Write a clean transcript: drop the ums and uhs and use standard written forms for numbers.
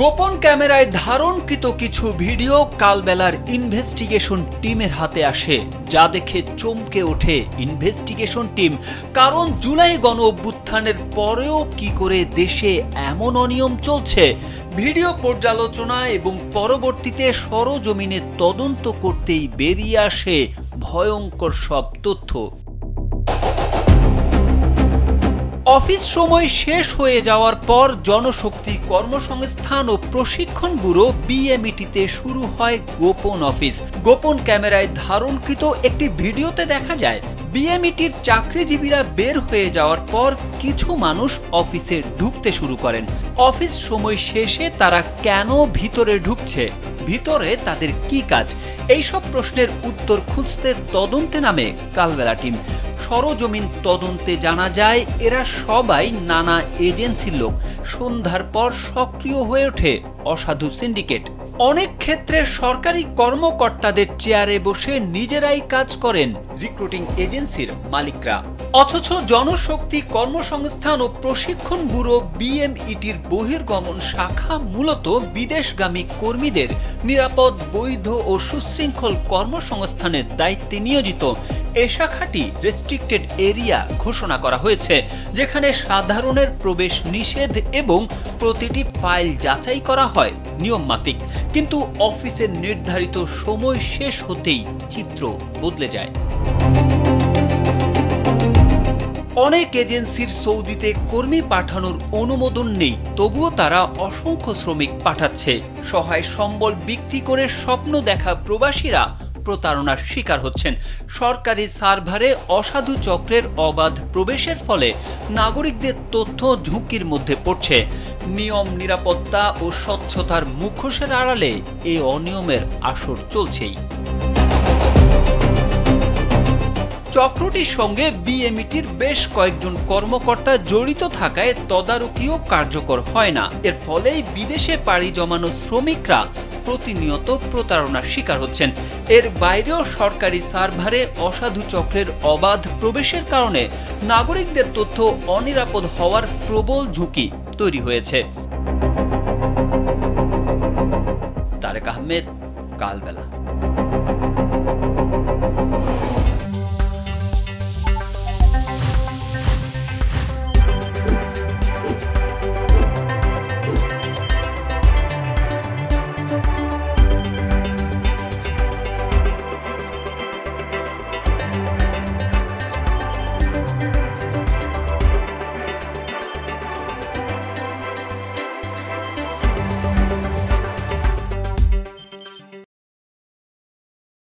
গোপন ক্যামেরায় ধারণকৃত কিছু ভিডিও কালবেলার ইনভেস্টিগেশন টিমের হাতে আসে, যা দেখে চমকে ওঠে ইনভেস্টিগেশন টিম। কারণ জুলাই গণ অভ্যুত্থানের পরেও কি করে দেশে এমন অনিয়ম চলছে, ভিডিও পর্যালোচনা এবং পরবর্তীতে সরজমিনে তদন্ত করতেই বেরিয়ে আসে ভয়ঙ্কর সব তথ্য। অফিস সময় শেষ হয়ে যাওয়ার পর জনশক্তি কর্মসংস্থান ও প্রশিক্ষণ ব্যুরো বিএমইটিতে শুরু হয় গোপন অফিস। গোপন ক্যামেরায় ধারণকৃত একটি ভিডিওতে দেখা যায় বিএমইটির চাকরিজীবীরা বের হয়ে যাওয়ার পর কিছু মানুষ অফিসে ঢুকতে শুরু করেন। অফিস সময় শেষে তারা কেন ভিতরে ঢুকছে, ভিতরে তাদের কি কাজ, এইসব প্রশ্নের উত্তর খুঁজতে তদন্তে নামে কালবেলা টিম। সরজমিন তদন্তে জানা যায় এরা সবাই নানা এজেন্সির লোক। সন্ধ্যার পর সক্রিয় হয়ে ওঠে অসাধু সিন্ডিকেট। অনেক ক্ষেত্রে সরকারি কর্মকর্তাদের চেয়ারে বসে নিজেরাই কাজ করেন রিক্রুটিং এজেন্সির মালিকরা। অথচ জনশক্তি কর্মসংস্থান ও প্রশিক্ষণ ব্যুরো বিএমইটির বহির্গমন শাখা মূলত বিদেশগামী কর্মীদের নিরাপদ, বৈধ ও সুশৃঙ্খল কর্মসংস্থানের দায়িত্বে নিয়োজিত। এ শাখাটি রেস্ট্রিক্টেড এরিয়া ঘোষণা করা হয়েছে, যেখানে সাধারণের প্রবেশ নিষেধ এবং প্রতিটি ফাইল যাচাই করা হয় নিয়ম মাফিক। কিন্তু অফিসের নির্ধারিত সময় শেষ হতেই চিত্র বদলে যায়। অনেক এজেন্সির সৌদিতে কর্মী পাঠানোর অনুমোদন নেই, তবুও তারা অসংখ্য শ্রমিক পাঠাচ্ছে। সহায় সম্বল বিক্রি করে স্বপ্ন দেখা প্রবাসীরা প্রতারণার শিকার হচ্ছেন। সরকারি সার্ভারে অসাধু চক্রের অবাধ প্রবেশের ফলে নাগরিকদের তথ্য ঝুঁকির মধ্যে পড়ছে। নিয়ম, নিরাপত্তা ও স্বচ্ছতার মুখোশের আড়ালে এই অনিয়মের আসর চলছেই। চক্রটির সঙ্গে বিএমইটির বেশ কয়েকজন কর্মকর্তা জড়িত থাকায় তদারকিও কার্যকর হয় না। এর ফলেই বিদেশে পাড়ি জমানো শ্রমিকরা প্রতিনিয়ত প্রতারণার শিকার হচ্ছেন। এর বাইরেও সরকারি সার্ভারে অসাধু চক্রের অবাধ প্রবেশের কারণে নাগরিকদের তথ্য অনিরাপদ হওয়ার প্রবল ঝুঁকি তৈরি হয়েছে। তারেক আহমেদ, কালবেলা।